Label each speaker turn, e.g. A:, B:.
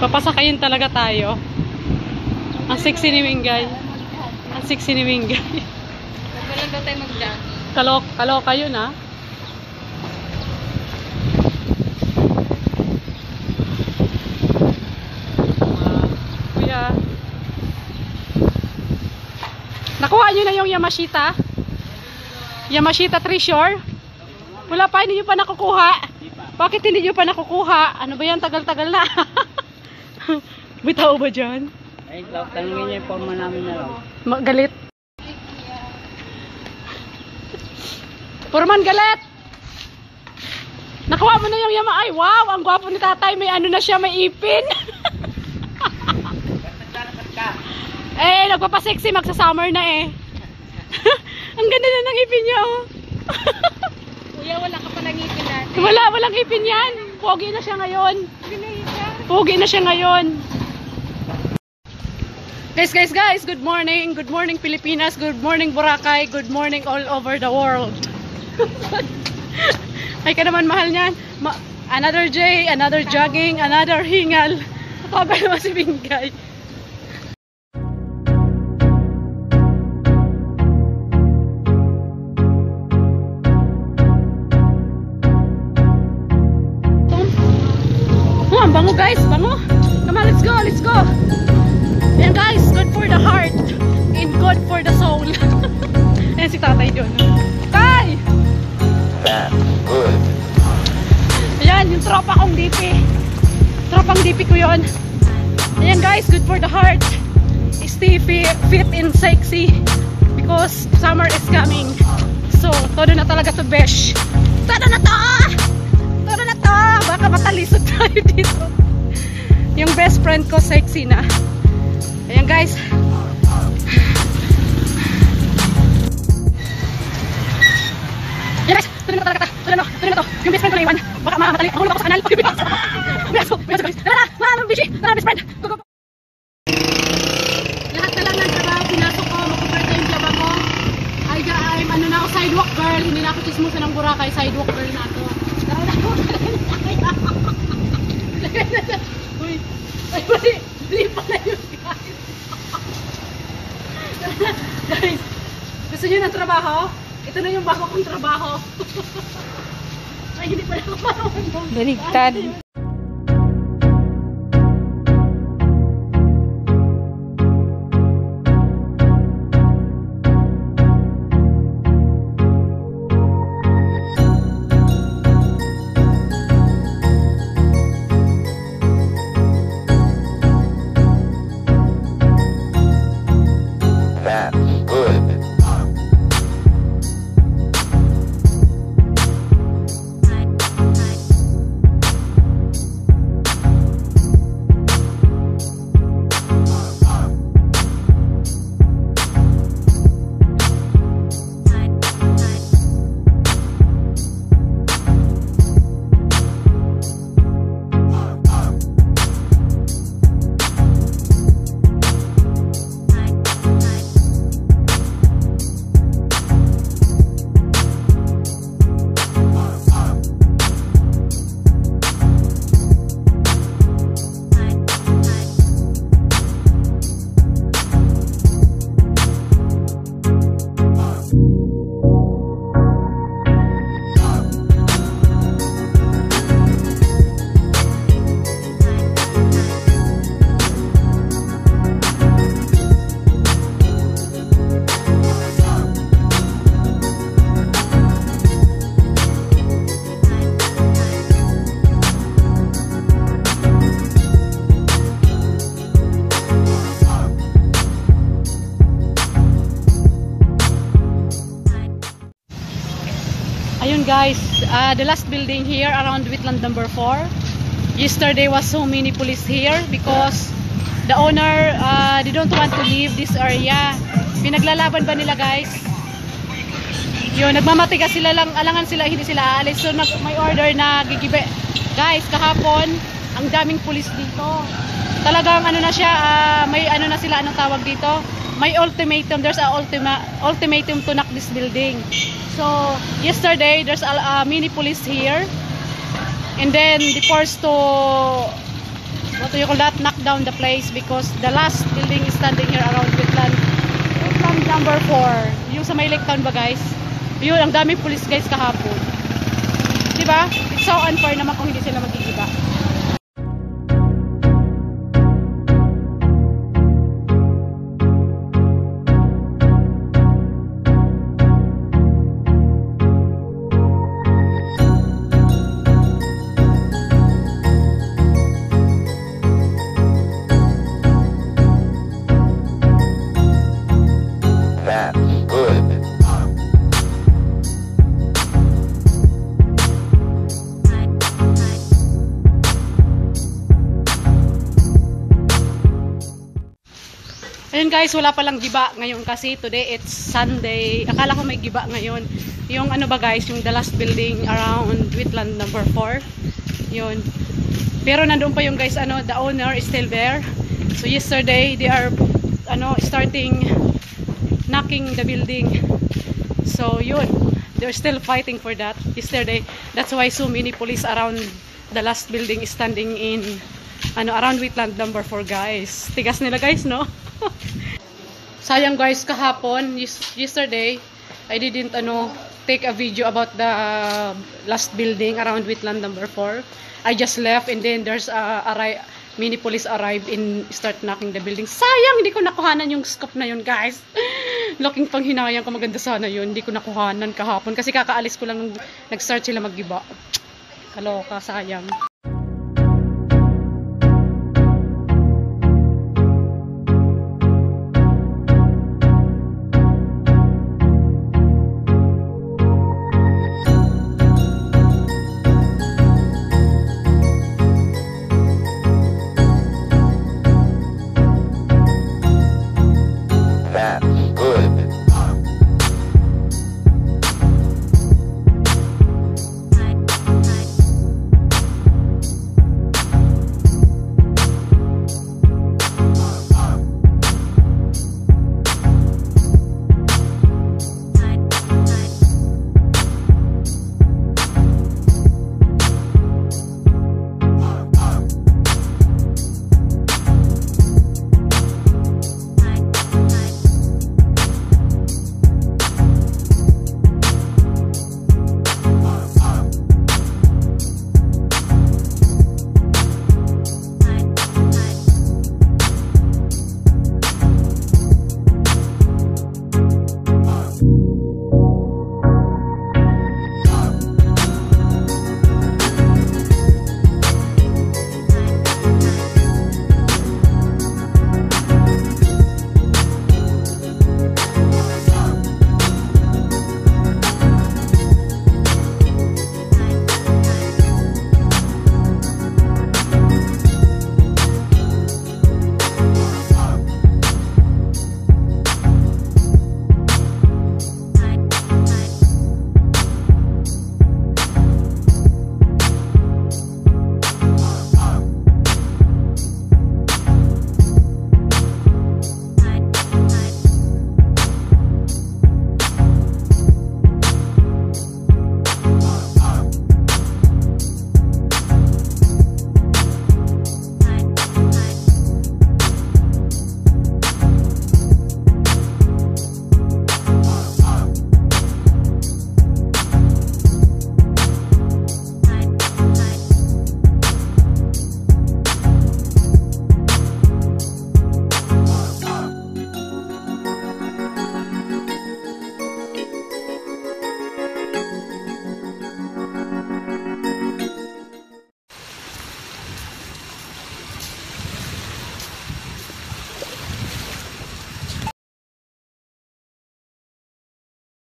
A: Papasakayin talaga tayo. Ang sexy ni Mingay. Ang sexy ni Mingay.
B: Wala daw tayo mag-jogging.
A: Kaloka yun ah. Kuya. Nakuha nyo na yung Yamashita? Yamashita Treasure? Wala pa, hindi nyo pa nakukuha. Bakit hindi nyo pa nakukuha? Ano ba yan? Tagal-tagal na. May tao ba dyan?
C: Ay, tanungin niya yung forma namin na lang.
A: Galit. Purman galit! Nakuha mo na yung Yama. Ay, wow! Ang gwapo ni tatay. May ano na siya, may ipin. Eh, nagpapasexy. Magsa-summer na eh. Ang ganda na ng ipin niya oh.
B: Kuya, wala ka palang ipin natin.
A: Walang ipin yan. Pogi na siya ngayon. Pogi na siya ngayon. Guys, good morning. Good morning Pilipinas. Good morning Boracay. Good morning all over the world. Ay ka naman mahal niyan. Another day, another jogging, another hingal. Nakaba naman si Bingay. Ang bango guys, bango. Come on, let's go, let's go. Yan guys, good for the heart and good for the soul. Ayan si tatay doon. Tay!
D: Good.
A: Ayan, yung tropa kong DP. Tropang DP ko yun. Ayan guys, good for the heart. Stay fit and sexy because summer is coming. So, todo na talaga to besh. Todo na to! Todo na to! Baka matalisod tayo dito. Yung best friend ko sexy na. Ayan guys. Ayan guys, tuloy na talaga ta. Tuloy na to. Yung best friend ko na iwan. Baka matali. Ako lang ako sa kanal. Beso guys. Tara na, mga bishi. Tara best friend. Go. Lahat na lang ng trabaho pinasok ko. Mag-part-time job ako. I'm ano na ako, sidewalk girl. Hindi na ako chismosa ng Boracay. Sidewalk girl na ako. Tara na ako. Uy. Ay, mali. Lipa na yun guys. Guys, gusto nyo ng trabaho? Ito na yung bago kong trabaho. Ay, hindi pala ako marunong.
B: Baligtad.
D: Good.
A: Ayun guys, the last building here around Whitland number 4. Yesterday was so many police here because the owner they don't want to leave this area. Pinaglalaban ba nila guys? Yun, nagmamatigas sila lang, alangan sila, hindi sila aalis. So may order na gigibe. Guys, kahapon ang daming police dito. Talagang ano na siya, may ano na sila, anong tawag dito? May ultimatum, there's a ultimatum to knock this building. So yesterday there's a mini police here, and then they forced to, what what do you call that, knock down the place because the last building is standing here around Whitland number 4. Yung sa may Lake Town ba guys? Yun, ang daming police guys kahapon. Diba? It's so unfair naman kung hindi sila magigiba.
D: That's good.
A: Ayun guys, wala palang giba ngayon kasi today it's Sunday. Akala ko may giba ngayon. Yung ano ba guys, yung the last building around Whitland number 4. Yun. Pero nandoon pa yung guys, ano, the owner is still there. So yesterday they are starting knocking the building. So yun, they're still fighting for that yesterday. That's why so many police around the last building is standing in around Whitland number 4 guys. Tigas nila guys, no? Sayang guys, kahapon yesterday I didn't take a video about the last building around Whitland number 4. I just left and then there's mini police arrived and start knocking the building. Sayang, hindi ko nakuhanan yung scope na yun guys. Laking panghinayang ko, maganda sana yun. Hindi ko nakuhanan kahapon kasi kakaalis ko lang nung nag-start sila mag-giba. Kaloka, sayang.